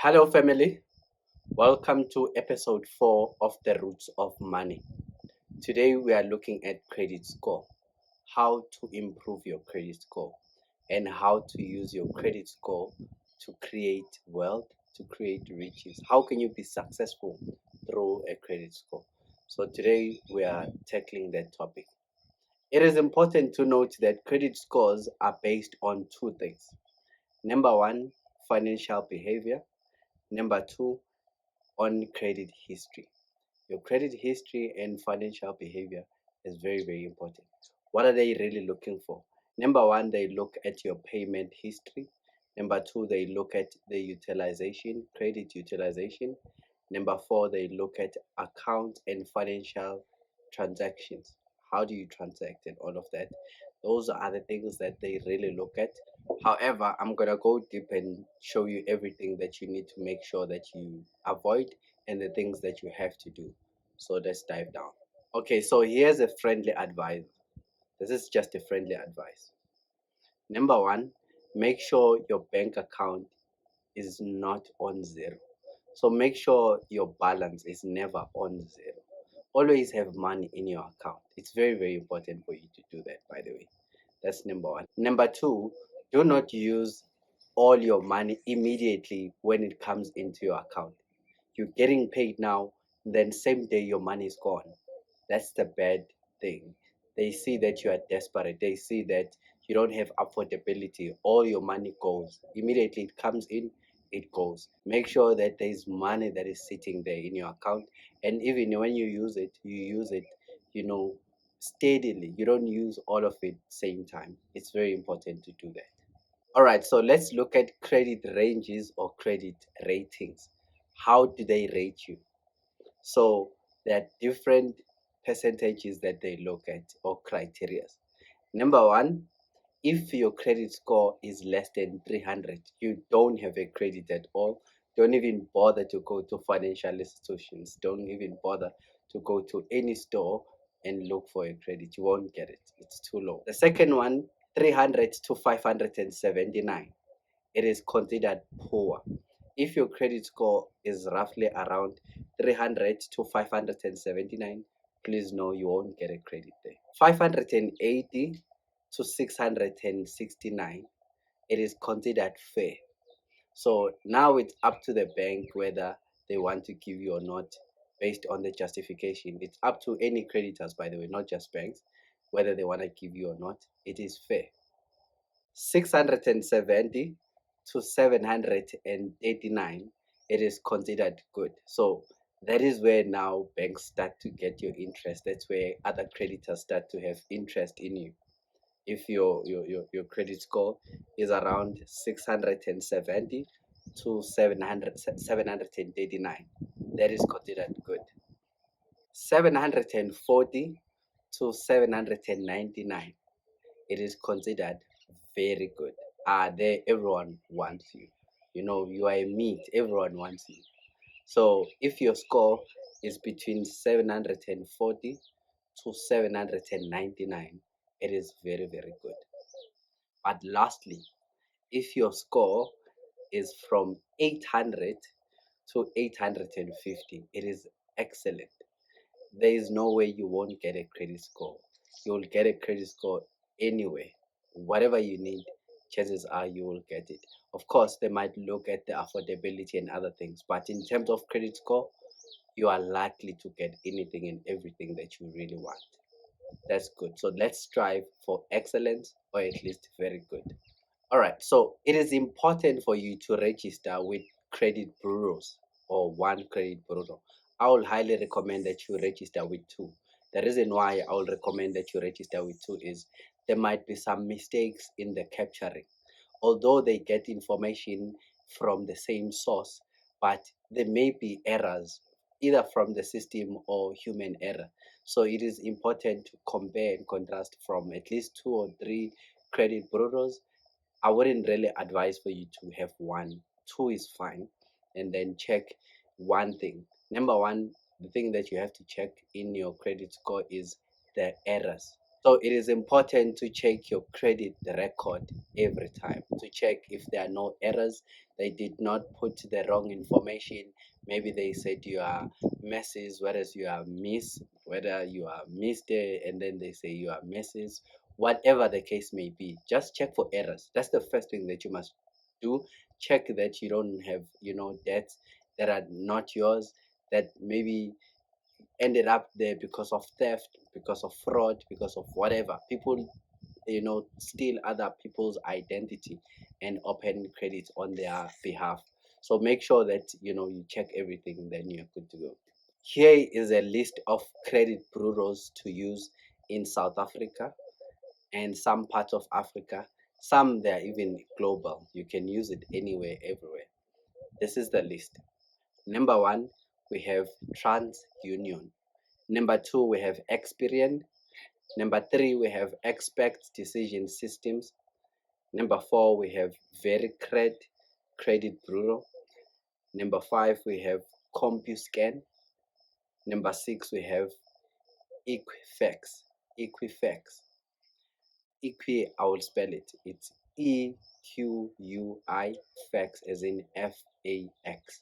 Hello, family. Welcome to episode 4 of The Roots of Money. Today, we are looking at credit score, how to improve your credit score, and how to use your credit score to create wealth, to create riches. How can you be successful through a credit score? So, today, we are tackling that topic. It is important to note that credit scores are based on two things. Number one, financial behavior. Number two, on credit history. Your credit history and financial behavior is very, very important. What are they really looking for? Number one, they look at your payment history. Number two, they look at the utilization, credit utilization. Number four, they look at account and financial transactions. How do you transact and all of that? Those are the things that they really look at. However, I'm going to go deep and show you everything that you need to make sure that you avoid and the things that you have to do. So let's dive down. Okay, so here's a friendly advice. This is just a friendly advice. Number one, make sure your bank account is not on zero. So make sure your balance is never on zero. Always have money in your account. It's very, very important for you to do that, by the way. That's number one. Number two, do not use all your money immediately when it comes into your account. You're getting paid now, then same day your money is gone. That's the bad thing. They see that you are desperate. They see that you don't have affordability. All your money goes. Immediately it comes in, it goes. Make sure that there's money that is sitting there in your account. And even when you use it, you know, steadily. You don't use all of it same time. It's very important to do that. All right, so let's look at credit ranges or credit ratings. How do they rate you? So there are different percentages that they look at or criteria. Number one, if your credit score is less than 300, you don't have a credit at all. Don't even bother to go to financial institutions. Don't even bother to go to any store and look for a credit. You won't get it. It's too low. The second one, 300 to 579. It is considered poor. If your credit score is roughly around 300 to 579, please know you won't get a credit there. 580 to 669, it is considered fair. So now it's up to the bank whether they want to give you or not based on the justification. It's up to any creditors, by the way, not just banks, whether they want to give you or not. It is fair. 670 to 789, it is considered good. So that is where now banks start to get your interest. That's where other creditors start to have interest in you. If your credit score is around 670 to 739, that is considered good. 740 to 799, it is considered very good. There everyone wants you. You know, you are a meat, everyone wants you. So if your score is between 740 to 799, it is very, very good. But lastly, if your score is from 800 to 850, it is excellent. There is no way you won't get a credit score. You'll get a credit score anyway. Whatever you need, chances are you will get it. Of course, they might look at the affordability and other things, but in terms of credit score, you are likely to get anything and everything that you really want. That's good. So let's strive for excellence or at least very good. All right. So it is important for you to register with credit bureaus or one credit bureau. I will highly recommend that you register with two. The reason why I will recommend that you register with two is there might be some mistakes in the capturing. Although they get information from the same source, but there may be errors either from the system or human error. So it is important to compare and contrast from at least two or three credit bureaus. I wouldn't really advise for you to have one. Two is fine. And then check one thing. Number one, the thing that you have to check in your credit score is the errors. So it is important to check your credit record every time to check if there are no errors. They did not put the wrong information. Maybe they said you are Mrs. whereas you are Miss, whether you are Mr. and then they say you are Mrs. Whatever the case may be, just check for errors. That's the first thing that you must do. Check that you don't have, debts that are not yours, that maybe ended up there because of theft, because of fraud, because of whatever. People, steal other people's identity and open credit on their behalf. So make sure that you check everything, then you're good to go. Here is a list of credit bureaus to use in South Africa and some parts of Africa. Some they're even global. You can use it anywhere, everywhere. This is the list. Number one, we have TransUnion. Number two, we have Experian. Number three, we have Xpert decision systems. Number four, we have VeriCred credit bureau. Number five, we have Compuscan. Number six, we have Equifax. Equifax. I will spell it. It's EQUI fax as in FAX.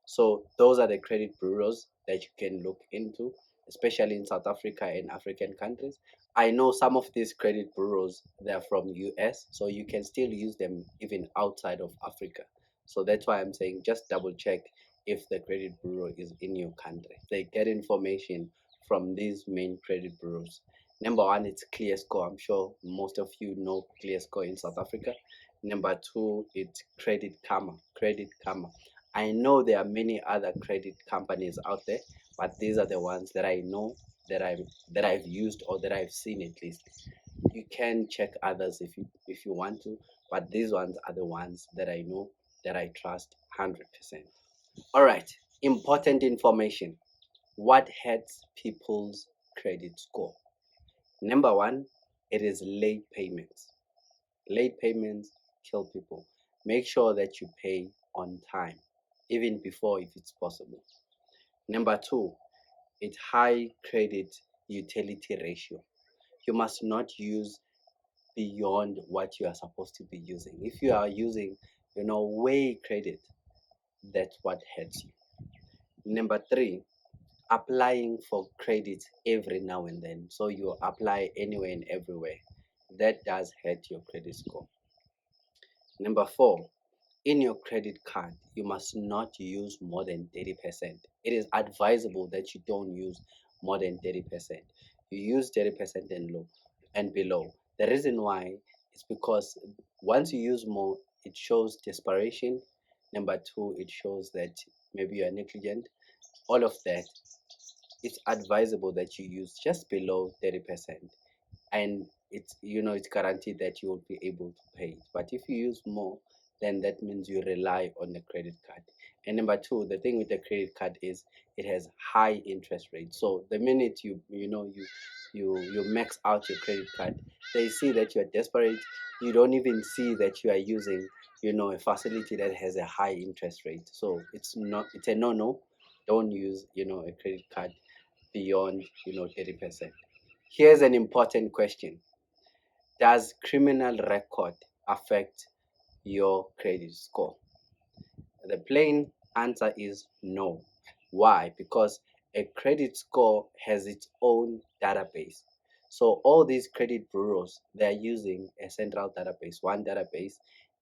So those are the credit bureaus that you can look into, especially in South Africa and African countries. I know some of these credit bureaus, they're from US, so you can still use them even outside of Africa. So that's why I'm saying just double check if the credit bureau is in your country. They get information from these main credit bureaus. Number one, it's ClearScore. I'm sure most of you know ClearScore in South Africa. Number two, it's Credit Karma. Credit Karma. I know there are many other credit companies out there, but these are the ones that I know, that I've used, or that I've seen at least. You can check others if you want to, but these ones are the ones that I know, that I trust 100%. All right, important information. What hurts people's credit score? Number one, it is late payments. Late payments kill people. Make sure that you pay on time, even before if it's possible. Number two, it's high credit utility ratio. You must not use beyond what you are supposed to be using. If you are using, way credit, that's what hurts you. Number three, applying for credit every now and then. So you apply anywhere and everywhere. That does hurt your credit score. Number four, in your credit card, you must not use more than 30%. It is advisable that you don't use more than 30%. You use 30% and low and below. The reason why is because once you use more, it shows desperation. Number two, it shows that maybe you are negligent. All of that, it's advisable that you use just below 30%, and it's guaranteed that you will be able to pay it. But if you use more, then that means you rely on the credit card. And number two, the thing with the credit card is it has high interest rate. So the minute you max out your credit card, they see that you are desperate. You don't even see that you are using a facility that has a high interest rate. So it's a no. Don't use a credit card beyond 30%. Here's an important question. Does criminal record affect your credit score? The plain answer is no. Why? Because a credit score has its own database. So all these credit bureaus, they're using a central database, one database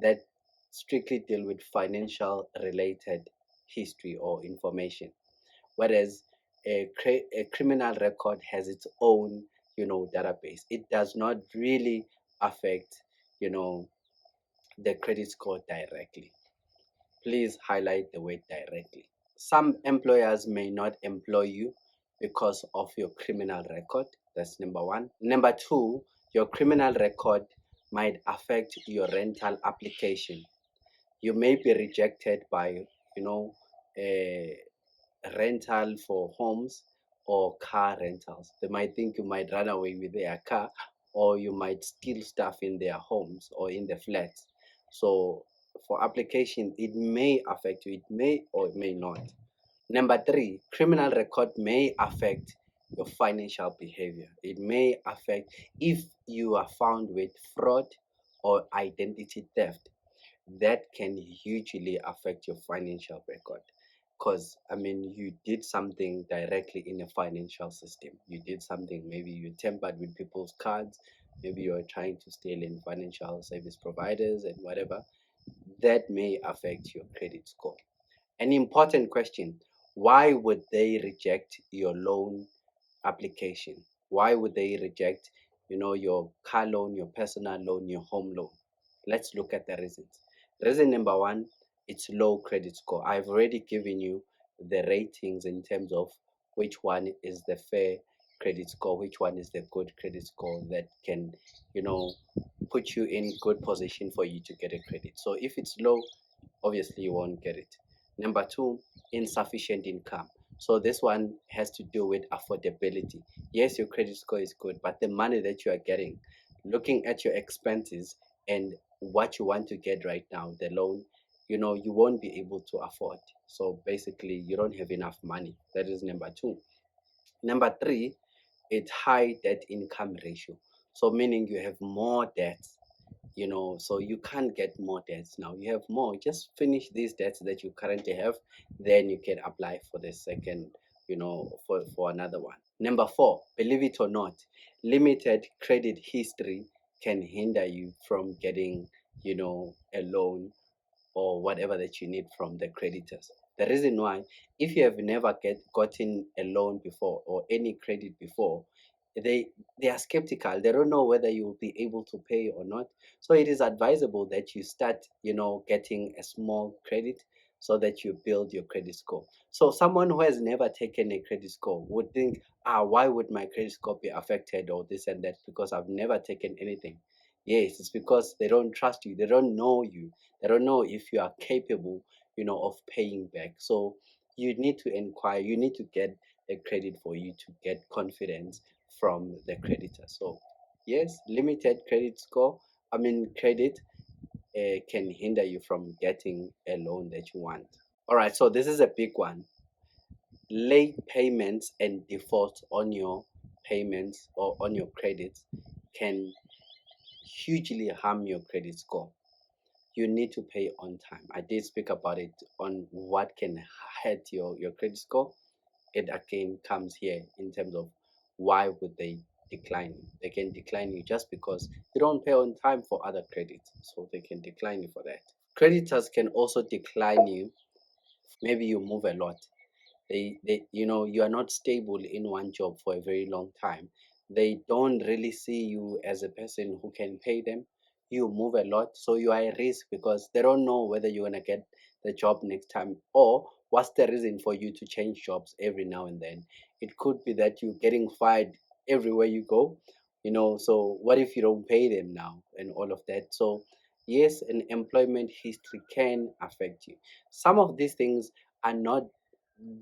that strictly deal with financial related history or information. Whereas a criminal record has its own database. It does not really affect you know the credit score directly. Please highlight the word directly. Some employers may not employ you because of your criminal record. That's number one. Number two, your criminal record might affect your rental application. You may be rejected by a rental for homes or car rentals. They might think you might run away with their car, or you might steal stuff in their homes or in the flats. So for application, it may affect you, it may or it may not. Number three, criminal record may affect your financial behavior. It may affect if you are found with fraud or identity theft. That can hugely affect your financial record. Because, I mean, you did something directly in a financial system. You did something, maybe you tampered with people's cards, maybe you're trying to steal in financial service providers and whatever. That may affect your credit score. An important question: why would they reject your loan application? Why would they reject, your car loan, your personal loan, your home loan? Let's look at the reasons. Reason number one, it's low credit score. I've already given you the ratings in terms of which one is the fair credit score, which one is the good credit score that can, you know, put you in good position for you to get a credit. So if it's low, obviously you won't get it. Number two, insufficient income. So this one has to do with affordability. Yes, your credit score is good, but the money that you are getting, looking at your expenses and what you want to get right now, the loan, you won't be able to afford. So basically, you don't have enough money. That is number two. Number three, it's high debt income ratio. So meaning you have more debts, so you can't get more debts now. You have more. Just finish these debts that you currently have, then you can apply for the second, for another one. Number four, believe it or not, limited credit history can hinder you from getting, a loan or whatever that you need from the creditors. The reason why, if you have never gotten a loan before or any credit before, they they are skeptical. They don't know whether you will be able to pay or not. So it is advisable that you start, getting a small credit so that you build your credit score. So someone who has never taken a credit score would think, why would my credit score be affected or this and that because I've never taken anything. Yes, it's because they don't trust you. They don't know you. They don't know if you are capable, of paying back. So you need to inquire, you need to get a credit for you to get confidence from the creditor. So yes, limited credit score, credit can hinder you from getting a loan that you want. All right, so this is a big one. Late payments and defaults on your payments or on your credits can hugely harm your credit score. You need to pay on time. I did speak about it on what can hurt your credit score. It again comes here in terms of why would they decline you. They can decline you just because you don't pay on time for other credits. So they can decline you for that. Creditors can also decline you. Maybe you move a lot. You are not stable in one job for a very long time. They don't really see you as a person who can pay them. You move a lot, so you are a risk because they don't know whether you're going to get the job next time, or what's the reason for you to change jobs every now and then. It could be that you're getting fired everywhere you go, so what if you don't pay them now and all of that. So yes, an employment history can affect you. Some of these things are not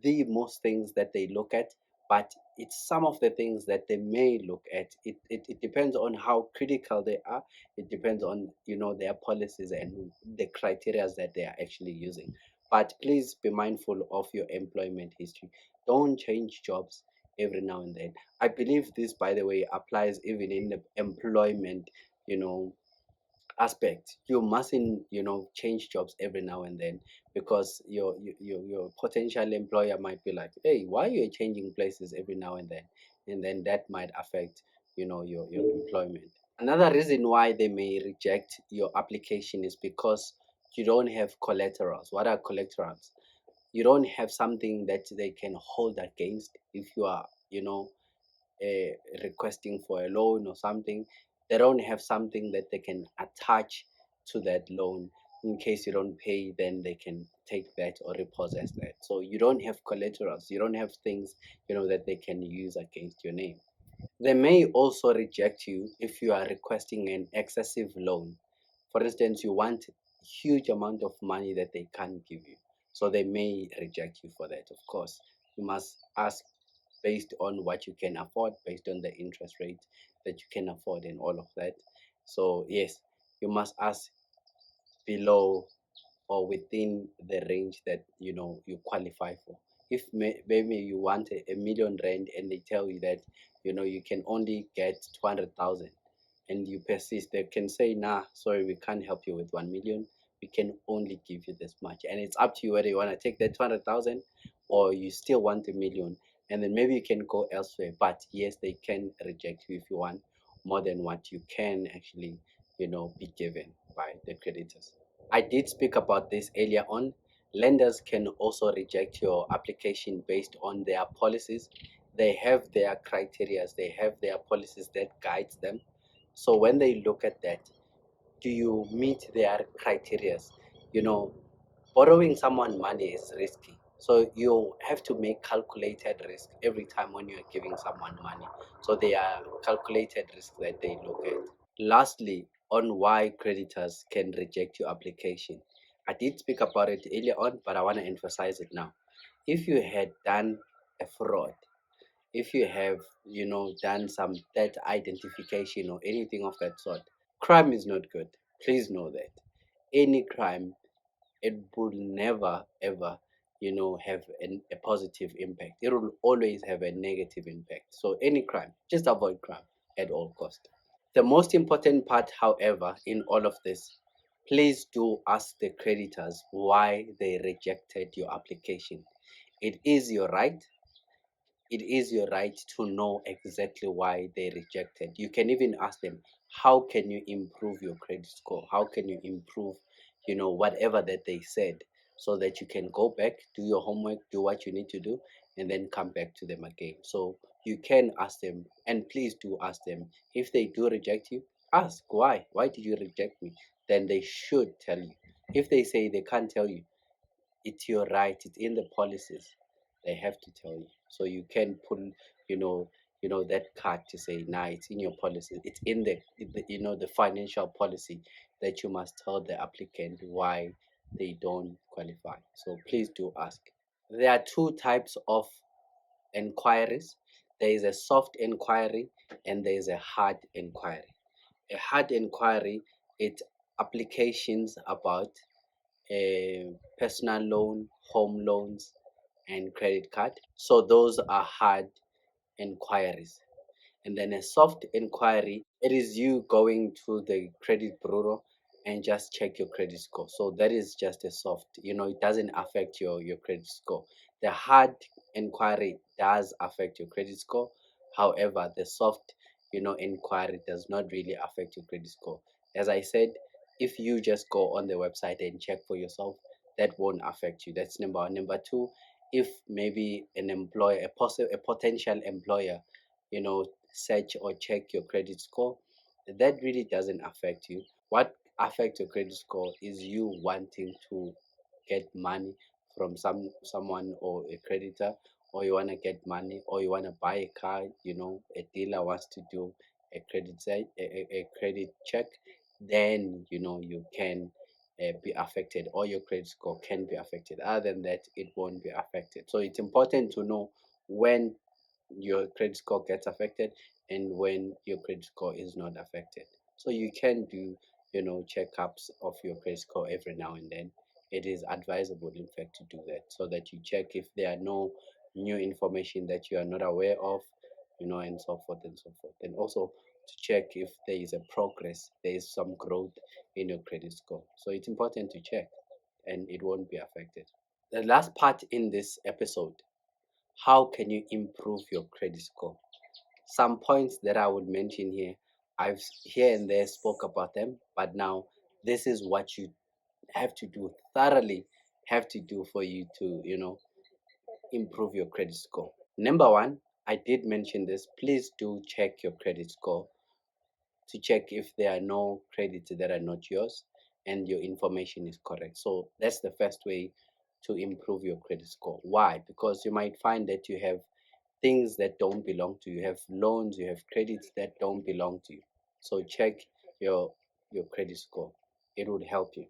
the most things that they look at, but it's some of the things that they may look at. It depends on how critical they are. It depends on, their policies and the criteria that they are actually using. But please be mindful of your employment history. Don't change jobs every now and then. I believe this, by the way, applies even in the employment, you know aspect. You mustn't, change jobs every now and then, because your potential employer might be like, hey, why are you changing places every now and then that might affect, your employment. Another reason why they may reject your application is because you don't have collaterals. What are collaterals? You don't have something that they can hold against if you are, requesting for a loan or something. They don't have something that they can attach to that loan. In case you don't pay, then they can take that or repossess that. So you don't have collaterals. You don't have things, that they can use against your name. They may also reject you if you are requesting an excessive loan. For instance, you want huge amount of money that they can't give you. So they may reject you for that. Of course, you must ask based on what you can afford, based on the interest rate that you can afford and all of that. So yes, you must ask below or within the range that you qualify for. If maybe you want a million rand and they tell you that you can only get 200,000, and you persist, they can say, nah, sorry, we can't help you with 1 million. We can only give you this much, and it's up to you whether you want to take that 200,000 or you still want a million. And then maybe you can go elsewhere, but yes, they can reject you if you want more than what you can actually be given by the creditors. I did speak about this earlier on. Lenders can also reject your application based on their policies. They have their criteria, they have their policies that guides them. So when they look at that, do you meet their criteria? You know, Borrowing someone money is risky. So you have to make calculated risk every time when you're giving someone money. So they are calculated risks that they look at. Lastly, on why creditors can reject your application. I did speak about it earlier on, but I want to emphasize it now. If you had done a fraud, if you have, done some debt identification or anything of that sort, crime is not good. Please know that. Any crime, it will never ever have a positive impact. It will always have a negative impact. So any crime, just avoid crime at all cost. The most important part, however, in all of this, please do ask the creditors why they rejected your application. It is your right. It is your right to know exactly why they rejected. You can even ask them, how can you improve your credit score? How can you improve, whatever that they said, so that you can go back, do your homework, do what you need to do, and then come back to them again. So you can ask them, and please do ask them. If they do reject you, ask why. Why did you reject me? Then they should tell you. If they say they can't tell you, it's your right, it's in the policies, they have to tell you. So you can pull you know that card to say, nah, it's in your policy, it's in the financial policy, that you must tell the applicant why they don't qualify. So please do ask. There are two types of inquiries. There is a soft inquiry and there is a hard inquiry. A hard inquiry, it's applications about a personal loan, home loans, and credit card. So those are hard inquiries. And then a soft inquiry, it is you going to the credit bureau and just check your credit score. So that is just a soft, it doesn't affect your credit score. The hard inquiry does affect your credit score. However, the soft, inquiry does not really affect your credit score. As I said, if you just go on the website and check for yourself, that won't affect you. That's number one. Number two, if maybe an employer, a potential employer, search or check your credit score, that really doesn't affect you. What affects your credit score is you wanting to get money from someone or a creditor, or you want to get money, or you want to buy a car. A dealer wants to do a credit check, then you can be affected, or your credit score can be affected. Other than that, it won't be affected. So it's important to know when your credit score gets affected and when your credit score is not affected. So you can do, checkups of your credit score every now and then. It is advisable, in fact, to do that, so that you check if there are no new information that you are not aware of, and so forth and so forth. And also to check if there is a progress, there is some growth in your credit score. So it's important to check, and it won't be affected. The last part in this episode, how can you improve your credit score? Some points that I would mention here, I've here and there spoke about them, but now this is what you have to do thoroughly, have to do for you to, improve your credit score. Number one, I did mention this. Please do check your credit score to check if there are no credits that are not yours and your information is correct. So that's the first way to improve your credit score. Why? Because you might find that you have things that don't belong to you. You have loans, you have credits that don't belong to you. So check your credit score. It would help you.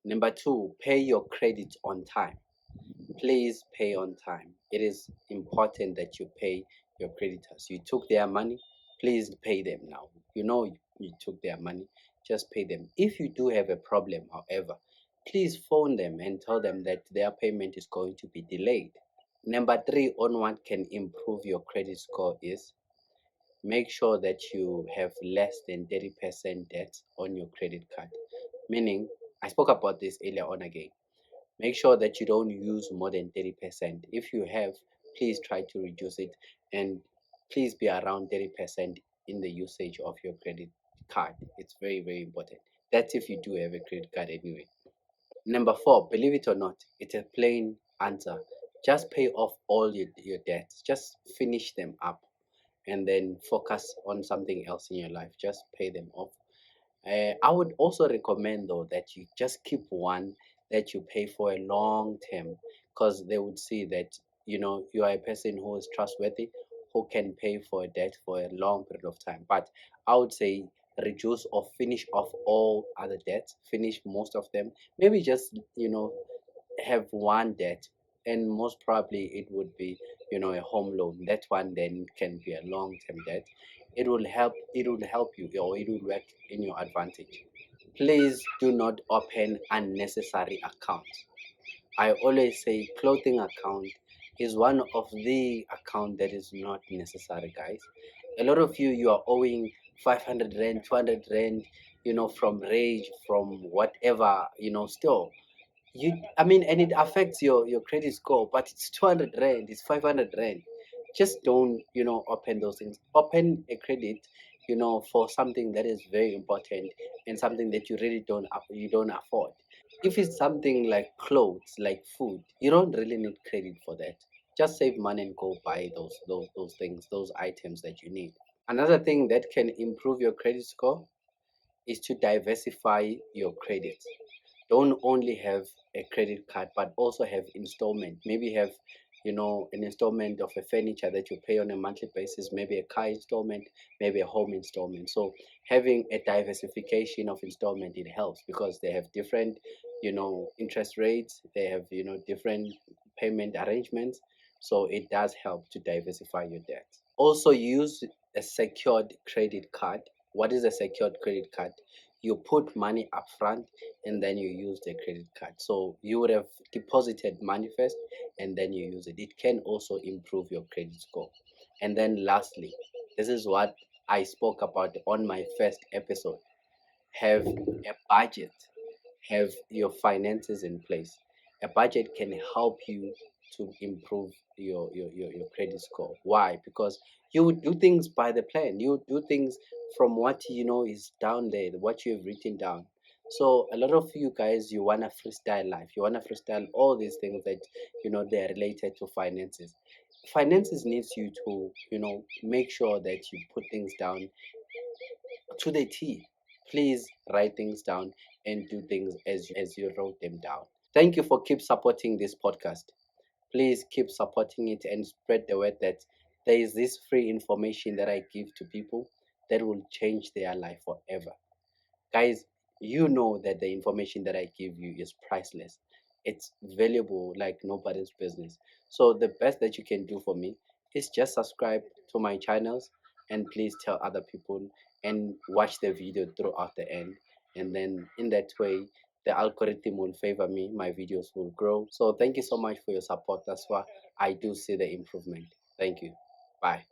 Number two, pay your credit on time. Please pay on time. It is important that you pay your creditors. You took their money, please pay them now. You took their money, just pay them. If you do have a problem, however, please phone them and tell them that their payment is going to be delayed. Number three on what can improve your credit score is make sure that you have less than 30% debt on your credit card. Meaning, I spoke about this earlier on again. Make sure that you don't use more than 30%. If you have, please try to reduce it, and please be around 30% in the usage of your credit card. It's very, very important. That's if you do have a credit card anyway. Number four, believe it or not, it's a plain answer. Just pay off all your debts. Just finish them up and then focus on something else in your life. Just pay them off. I would also recommend though that you just keep one that you pay for a long term, because they would see that you are a person who is trustworthy, who can pay for a debt for a long period of time. But I would say reduce or finish off all other debts, finish most of them. Maybe just have one debt, and most probably it would be a home loan. That one then can be a long term debt. It will help you, or it will work in your advantage. Please do not open unnecessary accounts. I always say clothing account is one of the account that is not necessary, guys. A lot of you are owing 500 rand, 200 rand, from rage, from whatever, still and it affects your credit score, but it's 200 rand, it's 500 rand. Just don't open those things. Open a credit for something that is very important, and something that you don't afford. If it's something like clothes, like food, you don't really need credit for that. Just save money and go buy those things, those items that you need. Another thing that can improve your credit score is to diversify your credit. Don't only have a credit card, but also have installment. Maybe have an installment of a furniture that you pay on a monthly basis, maybe a car installment, maybe a home installment. So having a diversification of installment, it helps, because they have different interest rates, they have different payment arrangements. So it does help to diversify your debt. Also use a secured credit card. What is a secured credit card? You put money up front, and then you use the credit card. So you would have deposited money first, and then you use it. It can also improve your credit score. And then lastly, this is what I spoke about on my first episode. Have a budget, have your finances in place. A budget can help you to improve your credit score. Why? Because you would do things by the plan. You would do things from what is down there, what you have written down. So a lot of you guys, you wanna freestyle life. You wanna freestyle all these things that they are related to finances. Finances needs you to make sure that you put things down to the T. Please write things down and do things as you wrote them down. Thank you for keep supporting this podcast. Please keep supporting it and spread the word that there is this free information that I give to people that will change their life forever. Guys, you know that the information that I give you is priceless. It's valuable like nobody's business. So the best that you can do for me is just subscribe to my channels, and please tell other people and watch the video throughout the end. And then in that way, the algorithm will favor me, my videos will grow. So thank you so much for your support. That's why I do see the improvement. Thank you. Bye.